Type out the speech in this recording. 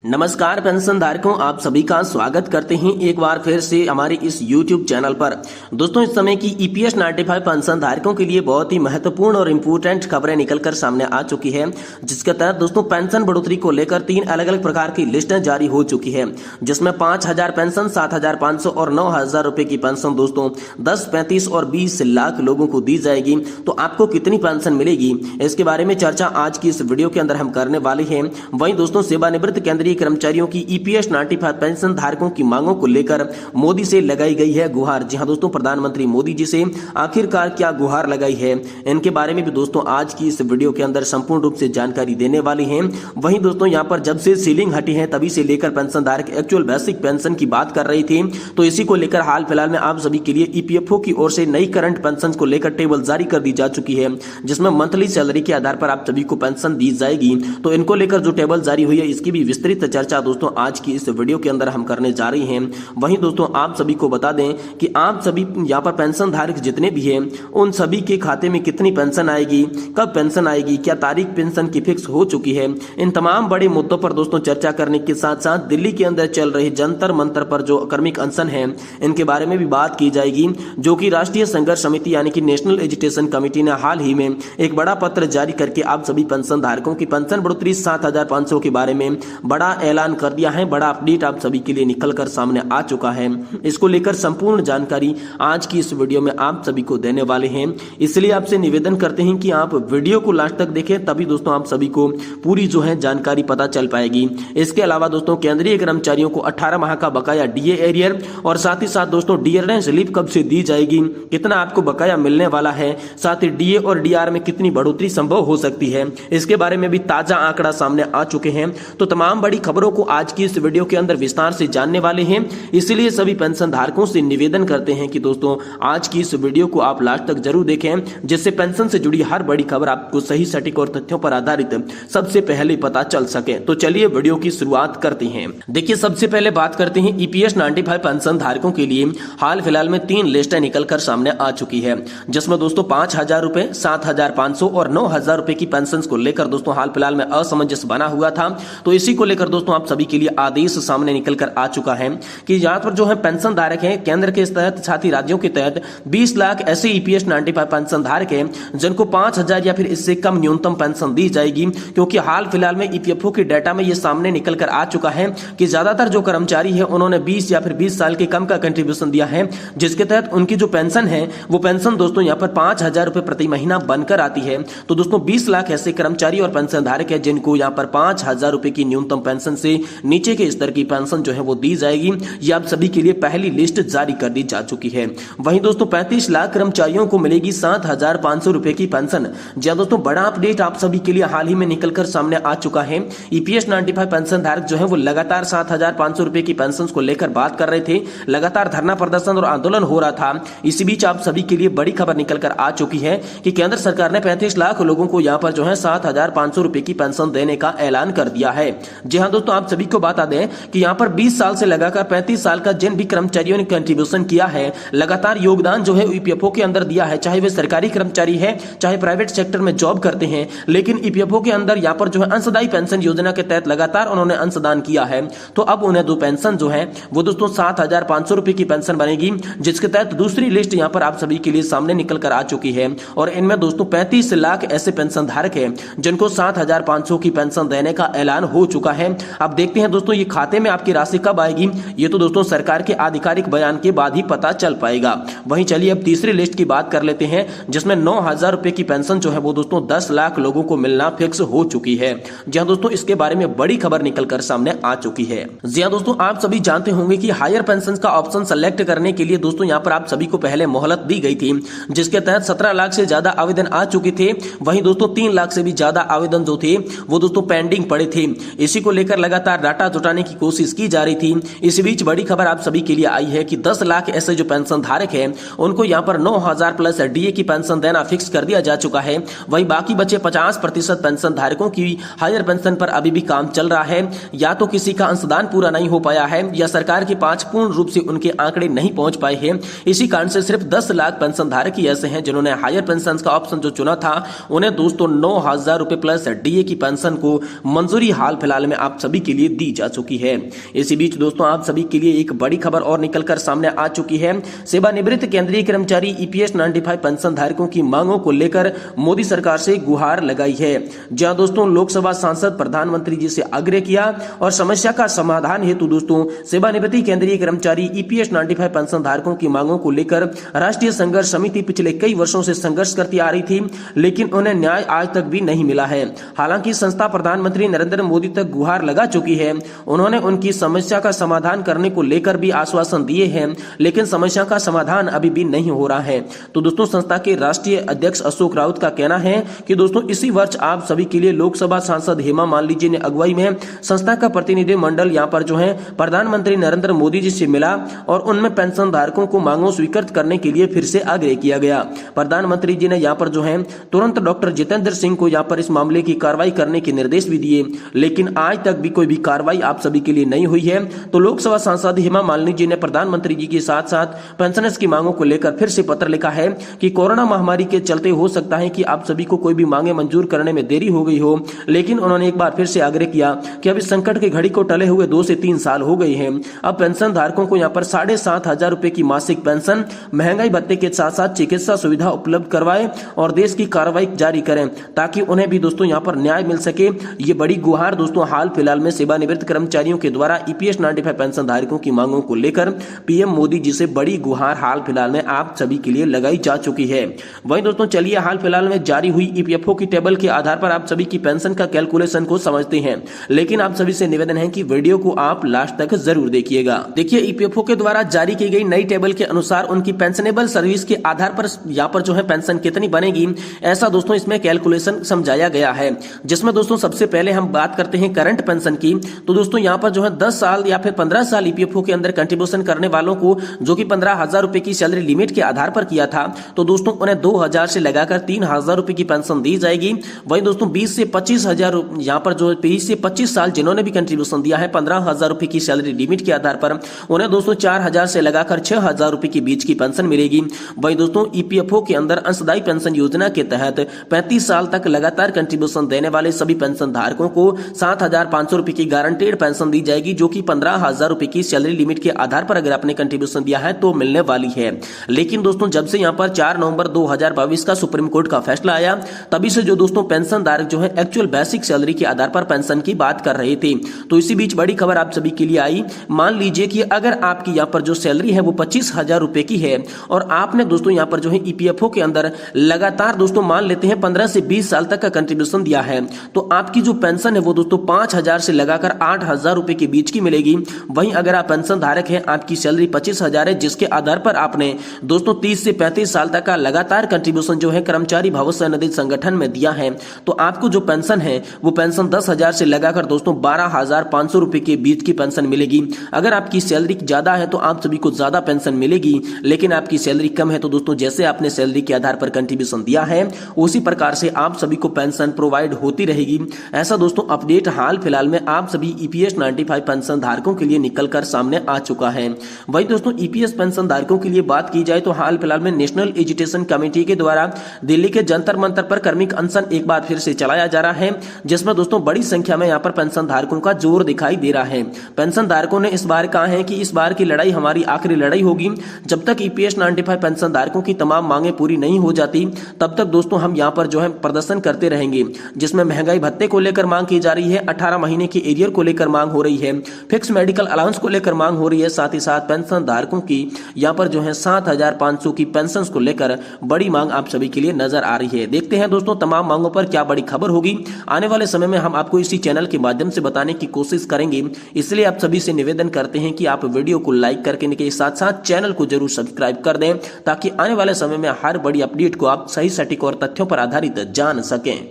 नमस्कार पेंशन धारकों, आप सभी का स्वागत करते हैं एक बार फिर से हमारे इस YouTube चैनल पर। दोस्तों, इस समय की EPS 95 पेंशन धारकों के लिए बहुत ही महत्वपूर्ण और इम्पोर्टेंट खबरें निकलकर सामने आ चुकी है, जिसके तहत दोस्तों पेंशन बढ़ोतरी को लेकर 3 अलग अलग प्रकार की लिस्टें जारी हो चुकी है, जिसमें 5,000 पेंशन, 7,500 और 9,000 रुपए की पेंशन दोस्तों 10, 35 और 20 लाख लोगों को दी जाएगी। तो आपको कितनी पेंशन मिलेगी, इसके बारे में चर्चा आज की इस वीडियो के अंदर हम करने वाले हैं। वहीं दोस्तों, सेवानिवृत्त केंद्रीय कर्मचारियों की EPS 95 पेंशन धारकों की मांगों को लेकर मोदी से लगाई गई है गुहार। जी हां दोस्तों, प्रधानमंत्री मोदी जी से आखिरकार क्या गुहार लगाई है, इनके बारे में भी दोस्तों आज की इस वीडियो के अंदर संपूर्ण रूप से जानकारी देने वाली हैं। वहीं दोस्तों, यहां पर जब से सीलिंग हटी है तभी से लेकर पेंशन धारक एक्चुअल बेसिक पेंशन की बात कर रही थी, तो इसी को लेकर हाल फिलहाल में आप सभी के लिए EPFO की ओर से नई करंट पेंशन को लेकर टेबल जारी कर दी जा चुकी है, जिसमें मंथली सैलरी के आधार पर आप सभी को पेंशन दी जाएगी। तो इनको लेकर जो टेबल जारी हुई है, इसकी भी विस्तृत चर्चा दोस्तों आज की इस वीडियो के अंदर हम करने जा रहे हैं। वहीं दोस्तों, आप सभी को बता दें कि आप सभी यहाँ पर पेंशन धारक जितने भी हैं, उन सभी के खाते में कितनी पेंशन आएगी, कब पेंशन आएगी, क्या तारीख पेंशन की फिक्स हो चुकी है, इन तमाम बड़े मुद्दों पर दोस्तों चर्चा करने के साथ साथ दिल्ली के अंदर चल रही जंतर मंतर पर जो कार्मिक अनशन है, इनके बारे में भी बात की जाएगी, जो कि राष्ट्रीय संघर्ष समिति यानी कि नेशनल एजुटेशन कमेटी ने हाल ही में एक बड़ा पत्र जारी करके आप सभी पेंशन धारकों की पेंशन बढ़ोतरी 7,500 के बारे में बड़ा ऐलान कर दिया है। बड़ा अपडेट आप सभी के लिए निकलकर सामने आ चुका है। इसको लेकर संपूर्ण जानकारी आज की इस वीडियो में आप सभी को देने वाले हैं, इसलिए आपसे निवेदन करते हैं कि आप वीडियो को लास्ट तक देखें, तभी दोस्तों आप सभी को पूरी जो है जानकारी पता चल पाएगी। इसके अलावा दोस्तों, केंद्रीय कर्मचारियों को 18 माह का बकाया DA एरियर और साथ ही साथ दोस्तों डियरनेस रिलीफ कब से दी जाएगी, कितना आपको बकाया मिलने वाला है, साथ ही DA और DR में कितनी बढ़ोतरी संभव हो सकती है, इसके बारे में भी ताजा आंकड़ा सामने आ चुके हैं। तो तमाम बड़ी खबरों को आज की इस वीडियो के अंदर विस्तार से जानने वाले हैं, इसलिए सभी पेंशन धारकों से निवेदन करते हैं कि दोस्तों आज की इस वीडियो को आप लास्ट तक जरूर देखें, जिससे पेंशन से जुड़ी हर बड़ी खबर आपको सही सटीक और तथ्यों पर आधारित सबसे पहले पता चल सके। तो चलिए वीडियो की शुरुआत करते हैं। देखिए, सबसे पहले बात करते हैं EPS 95 पेंशन धारकों के लिए हाल फिलहाल में 3 लिस्टें निकलकर सामने आ चुकी है, जिसमें दोस्तों 5,000 रुपए, 7,500 और 9,000 रुपए की पेंशन को लेकर दोस्तों हाल फिलहाल में असमंजस बना हुआ था। तो इसी को लेकर दोस्तों आप सभी के लिए आदेश सामने निकलकर आ चुका है कि यहाँ पर जो है पेंशन धारक हैं, केंद्र के तहत साथ ही राज्यों के तहत 20 लाख ऐसे EPS 95 पेंशन धारक हैं जिनको 5,000 या फिर इससे कम न्यूनतम पेंशन दी जाएगी, क्योंकि हाल फिलहाल में EPFO के डाटा में यह सामने निकलकर आ चुका है कि ज्यादातर जो कर्मचारी है उन्होंने 20 या फिर 20 साल के कम का कंट्रीब्यूशन दिया है, जिसके तहत उनकी जो पेंशन है वो पेंशन दोस्तों यहाँ पर 5,000 रुपए प्रति महीना बनकर आती है। तो दोस्तों 20 लाख ऐसे कर्मचारी और पेंशन धारक है जिनको यहाँ पर 5,000 रुपए की न्यूनतम पेंशन से नीचे के स्तर की पेंशन जो है वो दी जाएगी। ये आप सभी के लिए पहली लिस्ट जारी कर दी जा चुकी है। वहीं दोस्तों 35 लाख कर्मचारियों को मिलेगी 7,500 रुपए की पेंशन। जी दोस्तों, बड़ा अपडेट आप सभी के लिए हाल ही में निकलकर सामने आ चुका है। EPS 95 पेंशन धारक जो है वो लगातार 7,500 रुपए की पेंशन को लेकर बात कर रहे थे, लगातार धरना प्रदर्शन और आंदोलन हो रहा था। इसी बीच आप सभी के लिए बड़ी खबर निकलकर आ चुकी है कि केंद्र सरकार ने 35 लाख लोगों को यहाँ पर जो है 7,500 रुपए की पेंशन देने का ऐलान कर दिया है। जी हाँ दोस्तों, आप सभी को बता दें कि यहाँ पर 20 साल से लगाकर 35 साल का जिन भी कर्मचारियों ने कंट्रीब्यूशन किया है, लगातार योगदान जो है EPFO के अंदर दिया है, चाहे वे सरकारी कर्मचारी है चाहे प्राइवेट सेक्टर में जॉब करते हैं, लेकिन EPFO के अंदर यहाँ पर जो है अंशदायी पेंशन योजना के तहत लगातार उन्होंने अंशदान किया है। तो अब उन्हें दो पेंशन जो है वो दोस्तों 7,500 रुपए की पेंशन बनेगी, जिसके तहत दूसरी लिस्ट यहाँ पर आप सभी के लिए सामने निकल कर आ चुकी है। और इनमें दोस्तों 35 लाख ऐसे पेंशन धारक है जिनको 7,500 की पेंशन देने का ऐलान हो चुका है। अब देखते हैं दोस्तों ये खाते में आपकी राशि कब आएगी, ये तो दोस्तों सरकार के आधिकारिक बयान के बाद ही पता चल पाएगा। वहीं चलिए अब तीसरी लिस्ट की बात कर लेते हैं, जिसमें 9,000 रुपए की पेंशन जो है वो दोस्तों 10 लाख लोगों को मिलना फिक्स हो चुकी है। जी हां दोस्तों, इसके बारे में बड़ी खबर निकलकर सामने आ चुकी है। जी हां दोस्तों, आप सभी जानते होंगे कि हायर पेंशन का ऑप्शन सेलेक्ट करने के लिए दोस्तों यहाँ पर आप सभी को पहले मोहलत दी गई थी, जिसके तहत 17 लाख से ज्यादा आवेदन आ चुके थे। वहीं दोस्तों 3 लाख से भी ज्यादा आवेदन जो थे वो दोस्तों पेंडिंग पड़े थे। इसी को लेकर लगातार डाटा जुटाने की कोशिश की जा रही थी। इसी बीच बड़ी खबर आप सभी के लिए आई है कि 10 लाख ऐसे जो पेंशन धारक हैं उनको यहाँ पर 9,000 प्लस DA की पेंशन देना फिक्स कर दिया जा चुका है। वहीं बाकी बचे 50% पेंशन धारकों की हायर पेंशन पर अभी भी काम चल रहा है, या तो किसी का अंशदान पूरा नहीं हो पाया है या सरकार के पास पूर्ण रूप से उनके आंकड़े नहीं पहुंच पाए हैं। इसी कारण से सिर्फ 10 लाख पेंशन धारक ही ऐसे हैं जिन्होंने हायर पेंशन का ऑप्शन जो चुना था, उन्हें दोस्तों 9,000 रुपए प्लस DA की पेंशन को मंजूरी हाल फिलहाल में आप सभी के लिए दी जा चुकी है। इसी बीच दोस्तों आप सभी के लिए एक बड़ी खबर और निकलकर सामने आ चुकी है। सेवानिवृत्त केंद्रीय कर्मचारी ईपीएस 95 पेंशन धारकों की मांगों को लेकर मोदी सरकार से गुहार लगाई है। जहां दोस्तों लोकसभा सांसद प्रधानमंत्री जी से आग्रह किया और समस्या का समाधान हेतु दोस्तों सेवानिवृत्त केंद्रीय कर्मचारी ईपीएस 95 पेंशन धारकों की मांगों को लेकर राष्ट्रीय संघर्ष समिति पिछले कई वर्षों से संघर्ष करती आ रही थी, लेकिन उन्हें न्याय आज तक भी नहीं मिला है। हालांकि संस्था प्रधानमंत्री नरेंद्र मोदी तक गुहार लगा चुकी है। उन्होंने उनकी समस्या का समाधान करने को लेकर भी आश्वासन दिए हैं, लेकिन समस्या का समाधान अभी भी नहीं हो रहा है। तो दोस्तों संस्था के राष्ट्रीय अध्यक्ष अशोक राउत का कहना है कि दोस्तों इसी वर्ष आप सभी के लिए लोकसभा सांसद हेमा मालिनी जी ने अगुवाई में संस्था का प्रतिनिधि मंडल यहाँ पर जो है प्रधानमंत्री नरेंद्र मोदी जी से मिला और उनमें पेंशन धारकों को मांगों स्वीकृत करने के लिए फिर से आग्रह किया गया। प्रधानमंत्री जी ने यहाँ पर जो है तुरंत डॉक्टर जितेंद्र सिंह को यहाँ पर इस मामले की कार्रवाई करने के निर्देश भी दिए, लेकिन आज तक भी कोई भी कार्रवाई आप सभी के लिए नहीं हुई है। तो लोकसभा सांसद हेमा मालिनी जी ने प्रधानमंत्री जी के साथ साथ पेंशनर्स की मांगों को लेकर फिर से पत्र लिखा है कि कोरोना महामारी के चलते हो सकता है कि आप सभी को कोई भी मांगे मंजूर करने में देरी हो गई हो, लेकिन उन्होंने एक बार फिर से आग्रह किया कि अब इस संकट की घड़ी को टले हुए 2 से 3 साल हो गए हैं। अब पेंशन धारकों को यहाँ पर 7,500 रुपए की मासिक पेंशन, महंगाई भत्ते के साथ साथ चिकित्सा सुविधा उपलब्ध करवाए और देश की कार्रवाई जारी करें ताकि उन्हें भी दोस्तों यहाँ पर न्याय मिल सके। ये बड़ी गुहार दोस्तों हाल फिलहाल में सेवानिवृत्त कर्मचारियों के द्वारा ईपीएस 95 पेंशन धारकों की मांगों को लेकर पीएम मोदी जी से बड़ी गुहार हाल फिलहाल में आप सभी के लिए लगाई जा चुकी है। वहीं दोस्तों चलिए हाल फिलहाल में जारी हुई ईपीएफओ की टेबल के आधार पर आप सभी की पेंशन का कैलकुलेशन को समझते हैं, लेकिन आप सभी से निवेदन है कि वीडियो को आप लास्ट तक जरूर देखिएगा। देखिए ईपीएफओ के द्वारा जारी की गई नई टेबल के अनुसार उनकी पेंशनेबल सर्विस के आधार पर यहाँ पर जो है पेंशन कितनी बनेगी, ऐसा दोस्तों इसमें कैलकुलेशन समझाया गया है। जिसमें दोस्तों सबसे पहले हम बात करते हैं करंट पेंशन की। तो दोस्तों यहाँ पर जो है 10 साल या फिर 15 साल ईपीएफओ के अंदर कंट्रीब्यूशन करने वालों को जो कि 15,000 रुपए की सैलरी लिमिट के आधार पर किया था, तो दोस्तों उन्हें 2,000 से लगाकर 3,000 रुपए की पेंशन दी जाएगी। वहीं दोस्तों 20 से 25,000 यहाँ पर जो 20 से 25 साल जिन्होंने भी कंट्रीब्यूशन दिया है 15,000 रुपए की सैलरी लिमिट के आधार पर, उन्हें दोस्तों 4,000 से लगाकर 6,000 रुपए के बीच की पेंशन मिलेगी। वहीं दोस्तों ईपीएफओ के अंदर अंशदायी पेंशन योजना के तहत 35 साल तक लगातार कंट्रीब्यूशन देने वाले सभी पेंशन धारकों को 7,500 रुपए की गारंटेड पेंशन दी जाएगी, जो कि 15,000 रुपए की सैलरी लिमिट के आधार पर अगर आपने कंट्रीब्यूशन दिया है तो मिलने वाली है। लेकिन दोस्तों जब से यहाँ पर 4 नवंबर 2022 का सुप्रीम कोर्ट का फैसला आया, तभी से जो दोस्तों पेंशन धारक जो है एक्चुअल बेसिक सैलरी के आधार पर पेंशन की बात कर रहे थे। तो इसी बीच बड़ी खबर आप सभी के लिए आई। मान लीजिए कि अगर आपकी यहाँ पर जो सैलरी है वो 25,000 रुपए की है और आपने दोस्तों यहाँ पर जो है ईपीएफओ के अंदर लगातार दोस्तों मान लेते हैं 15 से 20 साल तक का कंट्रीब्यूशन दिया है, तो आपकी जो पेंशन है वो दोस्तों 5,000 से लगाकर 8,000 रुपए के बीच की मिलेगी। वहीं अगर आप पेंशन धारक हैं, आपकी सैलरी 25,000 है, जिसके आधार पर आपने दोस्तों 30 से 35 साल तक का लगातार कंट्रीब्यूशन जो है कर्मचारी भविष्य निधि संगठन में दिया है, तो आपको जो पेंशन है वो पेंशन 10,000 से लगाकर दोस्तों 12,500 रुपए के बीच की पेंशन मिलेगी। अगर आपकी सैलरी ज्यादा है तो आप सभी को ज्यादा पेंशन मिलेगी, लेकिन आपकी सैलरी कम है तो दोस्तों जैसे आपने सैलरी के आधार पर कंट्रीब्यूशन दिया है उसी प्रकार से आप सभी को पेंशन प्रोवाइड होती रहेगी। ऐसा दोस्तों अपडेट हाल फिलहाल में आप सभी ईपीएस 95 पेंशन धारकों के लिए निकलकर सामने आ चुका है। वही दोस्तों ईपीएस पेंशन धारकों के लिए बात की जाए तो हाल फिलहाल में नेशनल एजुकेशन कमेटी के द्वारा दिल्ली के जंतर मंतर पर कर्मिक अनशन एक बार फिर से चलाया जा रहा है, जिसमें दोस्तों बड़ी संख्या में यहाँ पर पेंशन धारकों का जोर दिखाई दे रहा है। पेंशन धारकों ने इस बार कहा है कि इस बार की लड़ाई हमारी आखिरी लड़ाई होगी। जब तक ईपीएस 95 पेंशन धारकों की तमाम मांगे पूरी नहीं हो जाती तब तक दोस्तों हम यहाँ पर जो है प्रदर्शन करते रहेंगे, जिसमें महंगाई भत्ते को लेकर मांग की जा रही है, 18 महीने की एरियर को लेकर मांग हो रही है, फिक्स मेडिकल अलाउंस को लेकर मांग हो रही है, साथ ही साथ पेंशन धारकों की यहाँ पर जो है 7,500 की पेंशन को लेकर बड़ी मांग आप सभी के लिए नजर आ रही है। देखते हैं दोस्तों तमाम मांगों पर क्या बड़ी खबर होगी। आने वाले समय में हम आपको इसी चैनल के माध्यम से बताने की कोशिश करेंगे, इसलिए आप सभी से निवेदन करते हैं कि आप वीडियो को लाइक करके के साथ साथ चैनल को जरूर सब्सक्राइब कर दें, ताकि आने वाले समय में हर बड़ी अपडेट को आप सही सटीक और तथ्यों पर आधारित जान सकें।